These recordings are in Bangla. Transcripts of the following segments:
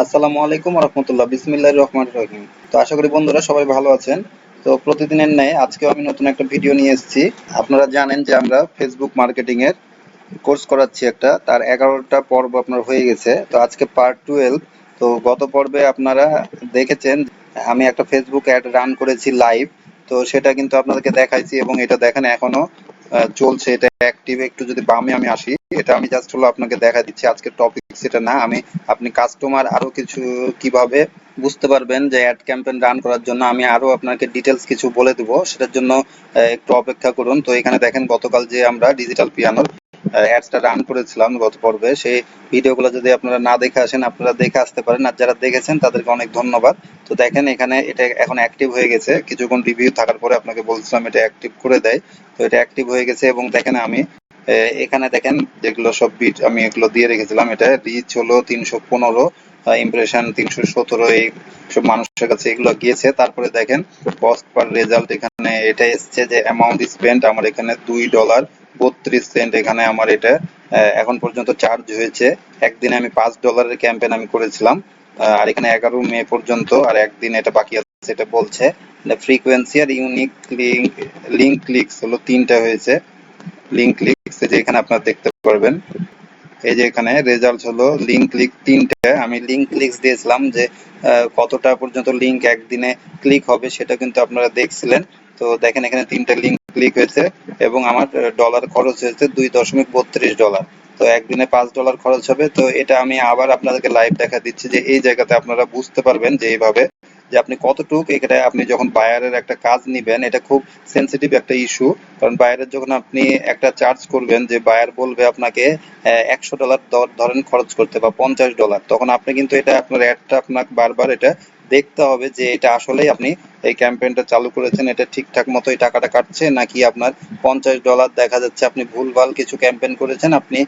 আসসালামু আলাইকুম ওয়া রাহমাতুল্লাহ। বিসমিল্লাহির রহমানির রহিম। তো আশা করি বন্ধুরা সবাই ভালো আছেন। তো প্রতিদিনের ন্যায় আজকেও আমি নতুন একটা ভিডিও নিয়ে এসেছি। আপনারা জানেন যে আমরা ফেসবুক মার্কেটিং এর কোর্স করাচ্ছি একটা, তার 11টা পর্ব আপনার হয়ে গেছে। তো আজকে পার্ট 12। তো গত পর্বে আপনারা দেখেছেন আমি একটা ফেসবুক অ্যাড রান করেছি লাইভ। তো সেটা কিন্তু আপনাদেরকে দেখাইছি এবং এটা দেখেন এখনো চলছে, এটা অ্যাক্টিভ। একটু যদি বামে আমি আসি, এটা আমি জাস্ট হলো আপনাকে দেখা দিচ্ছি। আজকের টপিক সেটা না, আমি আপনি কাস্টমার আরো কিছু কিভাবে বুঝতে পারবেন যে অ্যাড ক্যাম্পেইন রান করার জন্য আমি আরো আপনাকে ডিটেলস কিছু বলে দেবো, সেটার জন্য একটু অপেক্ষা করুন। তো এখানে দেখেন গতকাল যে আমরা ডিজিটাল পিয়ানোর অ্যাডসটা রান করেছিলাম গত পর্বে, সেই ভিডিওগুলো যদি আপনারা না দেখে আসেন আপনারা দেখে আসতে পারেন, আর যারা দেখেছেন তাদেরকে অনেক ধন্যবাদ। তো দেখেন এখানে এটা এখন অ্যাক্টিভ হয়ে গেছে, কিছুক্ষণ রিভিউ থাকার পরে আপনাকে বলছিলাম এটা অ্যাক্টিভ করে দেয়। তো এটা অ্যাক্টিভ হয়ে গেছে এবং দেখেন আমি এখানে দেখেন যেগুলো সব বিট আমি এগুলো দিয়ে রেখেছিলাম। এটা রিচ হলো 315, ইমপ্রেশন 317, এই সব মানুষের কাছে এগুলো গিয়েছে। তারপরে দেখেন কস্ট পার রেজাল্ট, এখানে এটা এসছে যে অ্যামাউন্ট স্পেন্ট আমার এখানে $2.32 এখানে আমার এটা এখন পর্যন্ত চার্জ হয়েছে। একদিনে আমি $5 ক্যাম্পেইন আমি করেছিলাম, আর এখানে 11 মে পর্যন্ত আর একদিন এটা বাকি আছে। এটা বলছে ফ্রিকোয়েন্সি আর ইউনিক লিঙ্ক ক্লিকস হলো 3টা হয়েছে। লিঙ্ক ক্লিকস যে এখানে আপনারা দেখতে পারবেন, এই যে এখানে রেজাল্ট হলো লিঙ্ক ক্লিক 3টে। আমি লিঙ্ক ক্লিকস দিয়েছিলাম যে কতটা পর্যন্ত লিঙ্ক একদিনে ক্লিক হবে সেটা কিন্তু আপনারা দেখছিলেন। তো দেখেন এখানে 3টে লিঙ্ক ক্লিক হয়েছে এবং আমার ডলার খরচ হয়েছে $2.32। তো একদিনে $5 খরচ হবে। তো এটা আমি আবার আপনাদেরকে লাইভ দেখা দিচ্ছি যে এই জায়গাতে আপনারা বুঝতে পারবেন যে এইভাবে যে আপনি কতটুক এটা আপনি যখন বায়ারের একটা কাজ নিবেন, এটা খুব সেন্সিটিভ একটা ইস্যু। কারণ বায়ারের যখন আপনি একটা চার্জ করবেন, যে বায়ার বলবে আপনাকে $100 ধরেন খরচ করতে বা $50, তখন আপনি কিন্তু এটা আপনার অ্যাডটা আপনাকে বারবার এটা দেখতে হবে যে এটা আসলেই আপনি এই ক্যাম্পেইনটা চালু করেছেন, এটা ঠিকঠাক মতো এই টাকাটা কাটছে নাকি আপনার $50 দেখা যাচ্ছে আপনি ভুলভাল কিছু ক্যাম্পেইন করেছেন, আপনি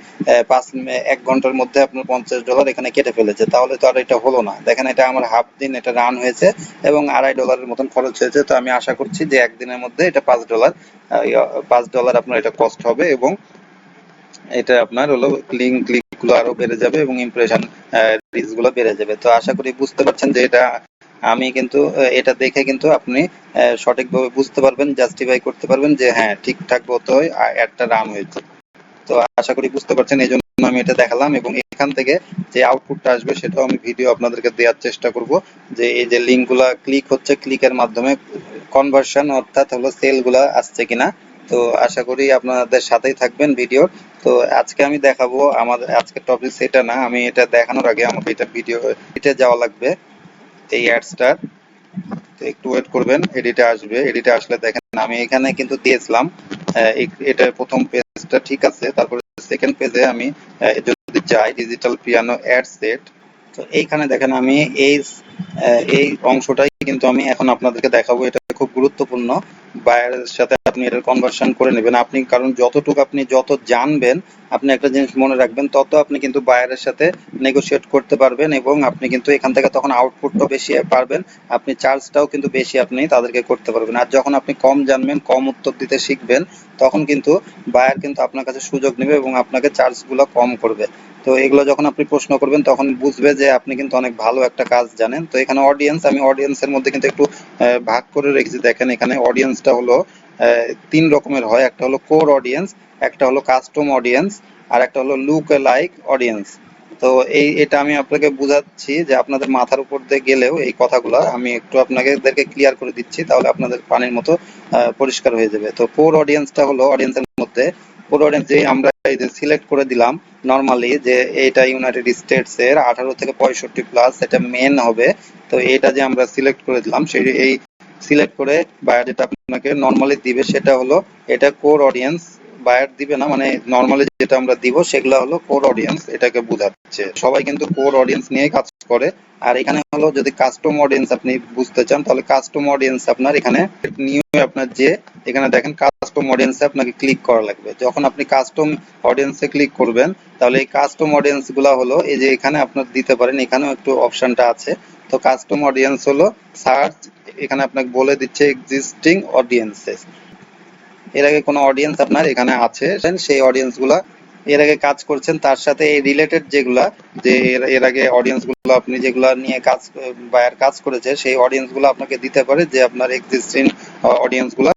1 ঘন্টার মধ্যে আপনার $50 এখানে কেটে ফেলেছে, তাহলে তো আর এটা হলো না। দেখেন এটা আমার হাফ দিন এটা রান হয়েছে এবং $2.50 মতন খরচ হয়েছে। তো আমি আশা করছি যে একদিনের মধ্যে এটা $5 আপনার এটা কস্ট হবে এবং এটা আপনার হলো লিঙ্ক ক্লিক গুলো আরো বেড়ে যাবে এবং ইমপ্রেশন রিচ গুলো বেড়ে যাবে। তো আশা করি বুঝতে পারছেন যে এটা আমি কিন্তু এটা দেখে কিন্তু আপনি সঠিকভাবে বুঝতে পারবেন, জাস্টিফাই করতে পারবেন যে হ্যাঁ ঠিকঠাক মতো অ্যাডটা রান হয়েছে। তো আশা করি বুঝতে পারছেন, এই জন্য আমি এটা দেখালাম এবং এখান থেকে যে আউটপুটটা আসবে সেটাও আমি ভিডিও আপনাদেরকে দেওয়ার চেষ্টা করব, যে এই যে লিঙ্ক গুলা ক্লিক হচ্ছে, ক্লিকের মাধ্যমে কনভার্সন অর্থাৎ হলো সেল গুলা আসছে কিনা। তো আশা করি আপনাদের সাথেই থাকবেন ভিডিও। তো আজকে আমি দেখাবো, আমাদের আজকের টপিক সেটা না, আমি এটা দেখানোর আগে আমাকে এটা ভিডিও এডিটে যাওয়া লাগবে এই অ্যাডসটার। তো একটু ওয়েট করবেন, এডিটে আসবে। এডিটে আসলে দেখেন আমি এখানে কিন্তু দিয়েছিলাম এটা প্রথম পেজটা ঠিক আছে, তারপরে সেকেন্ড পেজে আমি যদি যাই ডিজিটাল পিয়ানো অ্যাড সেট, তো এইখানে দেখেন আমি এই এই অংশটাই কিন্তু আমি এখন আপনাদেরকে দেখাবো। এটা খুব গুরুত্বপূর্ণ, বায়ারের সাথে আপনি এটা কনভার্সন করে নেবেন আপনি, কারণ যতটুকু আপনি যত জানবেন, আপনি একটা জিনিস মনে রাখবেন, তত আপনি কিন্তু বায়ারের সাথে নেগোশিয়েট করতে পারবেন এবং আপনি কিন্তু এখান থেকে তখন আউটপুটটাও বেশি পারবেন, আপনি চার্জটাও কিন্তু বেশি আপনি তাদেরকে করতে পারবেন। আর যখন আপনি কম জানবেন, কম উত্তর দিতে শিখবেন, তখন কিন্তু বায়ার কিন্তু আপনার কাছে সুযোগ নেবে এবং আপনাকে চার্জগুলো কম করবে। তো এগুলো যখন আপনি প্রশ্ন করবেন তখন বুঝবে যে আপনি কিন্তু অনেক ভালো একটা কাজ জানেন। তো এখানে অডিয়েন্স, আমি অডিয়েন্সের মধ্যে কিন্তু একটু ভাগ করে রেখেছি। দেখেন এখানে অডিয়েন্সটা হলো 3 রকমের হয়, একটা হলো কোর অডিয়েন্স, একটা হলো কাস্টম অডিয়েন্স, আর একটা হলো লুক লাইক অডিয়েন্স। তো এটা আমি আপনাকে বুঝাচ্ছি যে আপনাদের মাথার উপর দিয়ে গেলেও এই কথাগুলো আমি একটু আপনাদেরকে ক্লিয়ার করে দিচ্ছি, তাহলে আপনাদের পানির মতো পরিষ্কার হয়ে যাবে। তো কোর অডিয়েন্সটা হলো অডিয়েন্সের মধ্যে কোর অডিয়েন্স যে আমরা এই যে সিলেক্ট করে দিলাম নর্মালি, যে এটা ইউনাইটেড স্টেটস এর 18 থেকে 65 প্লাস, এটা মেন হবে। তো এটা যে আমরা সিলেক্ট করে দিলাম, সেই এই সিলেক্ট করে বায়ার যেটা আপনাকে নর্মালি দিবে সেটা হলো এটা কোর অডিয়েন্স। বায়ার দিবে না, মানে নর্মালি যেটা আমরা দিব সেগুলো হলো কোর অডিয়েন্স, এটাকে বোঝাচ্ছে। সবাই কিন্তু কোর অডিয়েন্স নিয়ে কাজ করে। আর এখানে হলো যদি কাস্টম অডিয়েন্স আপনি বুঝতে চান, তাহলে কাস্টম অডিয়েন্স আপনার এখানে নিউ আপনার যে এখানে দেখেন কাস্টম অডিয়েন্সে আপনাকে ক্লিক করা লাগবে। যখন আপনি কাস্টম অডিয়েন্সে ক্লিক করবেন, তাহলে এই কাস্টম অডিয়েন্স গুলা হলো এই যে এখানে আপনার দিতে পারেন, এখানেও একটু অপশনটা আছে। তো কাস্টম অডিয়েন্স হলো সার্চ, এখানে আপনাকে বলে দিচ্ছে এক্সিস্টিং অডিয়েন্সেস, এর আগে কোনো অডিয়েন্স আপনার এখানে আছে সেই অডিয়েন্স গুলা এর আগে কাজ করছেন তার সাথে এই রিলেটেড যেগুলা, যে এর আগে অডিয়েন্স গুলো আপনি যেগুলা নিয়ে কাজ বায়ার কাজ করেছে সেই অডিয়েন্স গুলো আপনাকে দিতে পারে, যে আপনার এক্সিস্টিং অডিয়েন্স গুলা।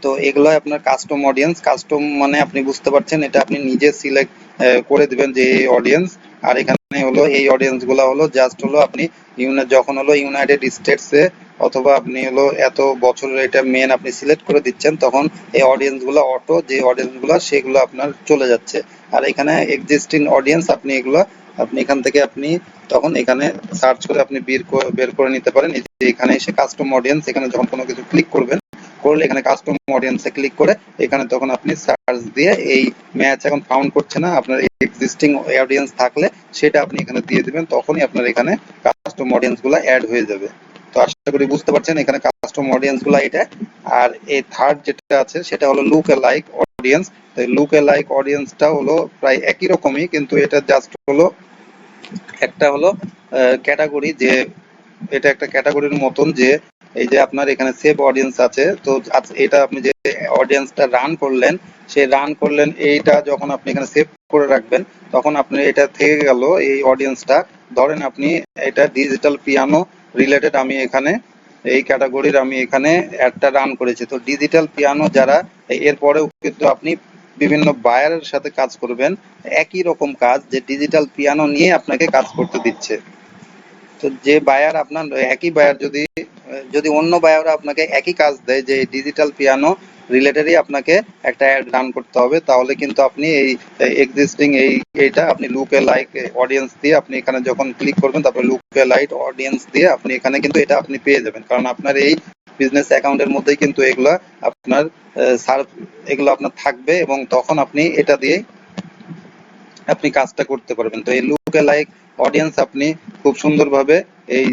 তো এগুলো আপনার কাস্টম অডিয়েন্স। কাস্টম মানে আপনি বুঝতে পারছেন, এটা আপনি নিজে সিলেক্ট করে দিবেন যে এই অডিয়েন্স। আর এখানে হলো এই অডিয়েন্স গুলা হলো জাস্ট হলো আপনি যখন হলো ইউনাইটেড স্টেটসে অথবা আপনি হলো এত বছরের এটা মেন আপনি সিলেক্ট করে দিচ্ছেন, তখন এই অডিয়েন্স গুলো অটো যে অডিয়েন্স গুলো সেগুলো আপনার চলে যাচ্ছে। আর এখানে এক্সিস্টিং অডিয়েন্স আপনি এগুলো আপনি এখান থেকে আপনি তখন এখানে সার্চ করে আপনি বের করে নিতে পারেন। এই যে এখানে এসে কাস্টম অডিয়েন্স, এখানে যখন কোনো কিছু ক্লিক করবেন, করলে এখানে কাস্টম অডিয়েন্সে ক্লিক করে এখানে তখন আপনি সার্চ দিয়ে এই ম্যাচ এখন ফাউন্ড করছে না, আপনার এক্সিস্টিং অডিয়েন্স থাকলে সেটা আপনি এখানে দিয়ে দিবেন, তখনই আপনার এখানে কাস্টম অডিয়েন্স গুলা অ্যাড হয়ে যাবে। তো আশা করি বুঝতে পারছেন এখানে কাস্টম অডিয়েন্স গুলা এটা। আর এই থার্ড যেটা আছে সেটা হলো look like audience. Look like অডিয়েন্সটা হলো প্রায় একই রকমই, কিন্তু এটা জাস্ট হলো একটা হলো ক্যাটাগরি, যে এটা একটা ক্যাটাগরির মতন, যে এই যে আপনার এখানে সেভ অডিয়েন্স আছে। তো এটা আপনি যে অডিয়েন্সটা রান করলেন, সেই রান করলেন এইটা যখন আপনি এখানে সেভ করে রাখবেন, তখন আপনি এটা থেকে গেল এই অডিয়েন্সটা। ধরেন আপনি এটা ডিজিটাল পিয়ানো রিলেটেড, আমি এখানে এই ক্যাটাগরির আমি এখানে একটা রান করেছি। তো ডিজিটাল পিয়ানো যারা, এরপরেও কিন্তু আপনি বিভিন্ন বায়ারের সাথে কাজ করবেন, একই রকম কাজ, যে ডিজিটাল পিয়ানো নিয়ে আপনাকে কাজ করতে দিচ্ছে। তো যে বায়ার আপনার একই বায়ার যদি যদি অন্য বায়ার আপনাকে একই কাজ দেয় যে ডিজিটাল পিয়ানো রিলেটেডই আপনাকে একটা অ্যাড রান করতে হবে, তাহলে কিন্তু আপনি এই এক্সিস্টিং এইটা আপনি লুকে লাইক অডিয়েন্স দিয়ে আপনি এখানে যখন ক্লিক করবেন, তারপরে লুকে লাইক অডিয়েন্স দিয়ে আপনি এখানে কিন্তু এটা আপনি পেয়ে যাবেন, কারণ আপনার এই বিজনেস অ্যাকাউন্টের মধ্যেই কিন্তু এগুলা আপনার সার্ভ এগুলো আপনার থাকবে, এবং তখন আপনি এটা দিয়ে আপনি কাজটা করতে পারবেন। তো এই লুকে লাইক অডিয়েন্স আপনি খুব সুন্দরভাবে এই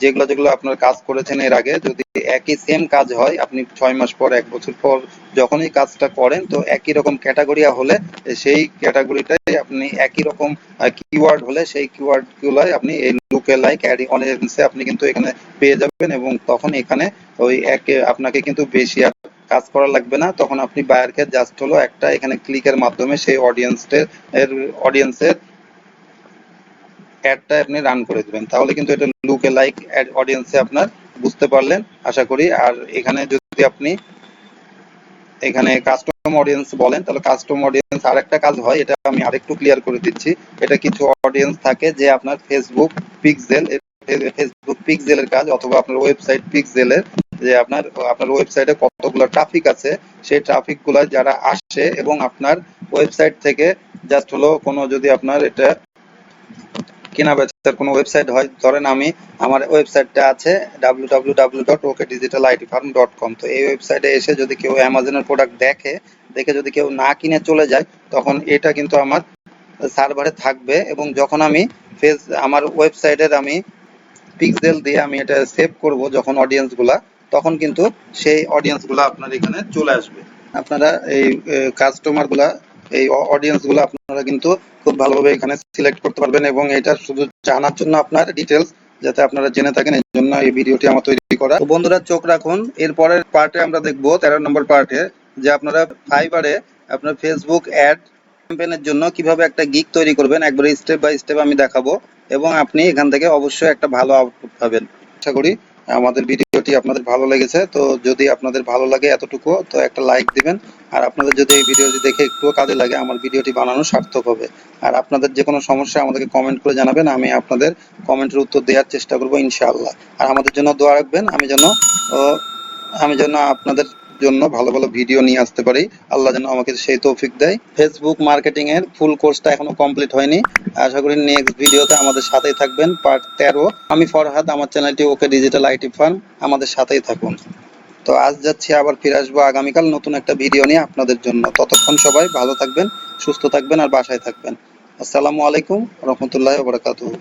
যেগুলো যেগুলো আপনার কাজ করেছেন এর আগে, যদি একই সেম কাজ হয়, আপনি 6 মাস পর 1 বছর পর যখনই কাজটা করেন, তো একই রকম ক্যাটাগরি হলে সেই ক্যাটাগরিটাই আপনি একই রকম কিওয়ার্ড হলে সেই কিওয়ার্ড গুলাই আপনি এই লুকে লাইক অডিয়েন্সে আপনি কিন্তু এখানে পেয়ে যাবেন, এবং তখন এখানে ওই আপনাকে কিন্তু বেশি আর কাজ করা লাগবে না। তখন আপনি বায়ারকে জাস্ট হলো একটা এখানে ক্লিকের মাধ্যমে সেই অডিয়েন্সের অ্যাডটা আপনি রান করে দিবেন, তাহলে কিন্তু এটা লুকে লাইক অডিয়েন্সে আপনার বুঝতে পারলেন আশা করি। আর এখানে যদি আপনি এখানে কাস্টম অডিয়েন্স বলেন, তাহলে কাস্টম অডিয়েন্স আরেকটা কাজ হয়, এটা আমি আরেকটু ক্লিয়ার করে দিচ্ছি। এটা কিছু অডিয়েন্স থাকে যে আপনার ফেসবুক পিক্সেল, ফেসবুক পিক্সেলের কাজ, অথবা আপনার ওয়েবসাইট পিক্সেলের, যে আপনার আপনার ওয়েবসাইটে কতগুলো ট্রাফিক আছে, সেই ট্রাফিক গুলা যারা আসে এবং আপনার ওয়েবসাইট থেকে জাস্ট হলো কোনো যদি আপনার এটা কেনা বেচার কোনো ওয়েবসাইট হয়, ধরেন আমি আমার ওয়েবসাইটটা আছে www.okdigitalitfarm.com। তো এই ওয়েবসাইটে এসে যদি কেউ অ্যামাজনের প্রোডাক্ট দেখে যদি কেউ না কিনে চলে যায়, তখন এটা কিন্তু আমার সার্ভারে থাকবে, এবং যখন আমি আমার ওয়েবসাইটের আমি পিক্সেল দিয়ে আমি এটা সেভ করব যখন অডিয়েন্স গুলা, তখন কিন্তু সেই অডিয়েন্স গুলা আপনার এখানে চলে আসবে। আপনারা এই কাস্টমার গুলা, এই অডিয়েন্স গুলো আপনারা কিন্তু খুব ভালোভাবে এখানে সিলেক্ট করতে পারবেন, এবং এটা শুধু জানার জন্য আপনার ডিটেলস যাতে আপনারা জেনে থাকেন, এই জন্য এই ভিডিওটি আমার তৈরি করা। তো বন্ধুরা চোখ রাখুন, এরপরের পার্টে আমরা দেখবো 13 নম্বর পার্টে, যে আপনারা ফাইবারে আপনার ফেসবুক অ্যাড ক্যাম্পেইনের জন্য কিভাবে একটা গিগ তৈরি করবেন, একবারে স্টেপ বাই স্টেপ আমি দেখাবো, এবং আপনি এখান থেকে অবশ্যই একটা ভালো আউটপুট পাবেন। আশা করি আমাদের ভিডিওটি আপনাদের ভালো লেগেছে। তো যদি আপনাদের ভালো লাগে এতটুকু, তো একটা লাইক দিবেন। আর আপনাদের যদি এই ভিডিওটি দেখে একটুও কাজে লাগে, আমার ভিডিওটি বানানো সার্থক হবে। আর আপনাদের যে কোনো সমস্যা আমাদেরকে কমেন্ট করে জানাবেন, আমি আপনাদের কমেন্টের উত্তর দেওয়ার চেষ্টা করব ইনশাআল্লাহ। আর আমাদের জন্য দোয়া রাখবেন, আমি যেন আপনাদের জন্য ভালো ভালো ভিডিও নিয়ে আসতে পারি। আল্লাহ যেন আমাকে সেই তৌফিক দেয়। ফেসবুক মার্কেটিং এর ফুল কোর্সটা এখনো কমপ্লিট হয়নি। আশা করি নেক্সট ভিডিওতে আমাদের সাথেই থাকবেন, পার্ট 13। আমি ফরহাদ, আমার চ্যানেলটি ওকে ডিজিটাল আইটি ফার্ম, আমাদের সাথেই থাকুন। তো আজ যাচ্ছি, আবার ফিরে আসবো আগামীকাল নতুন একটা ভিডিও নিয়ে আপনাদের জন্য। ততক্ষণ সবাই ভালো থাকবেন, সুস্থ থাকবেন, আর বাসায় থাকবেন। আসসালামু আলাইকুম রহমতুল্লাহ বারাকাতুহু।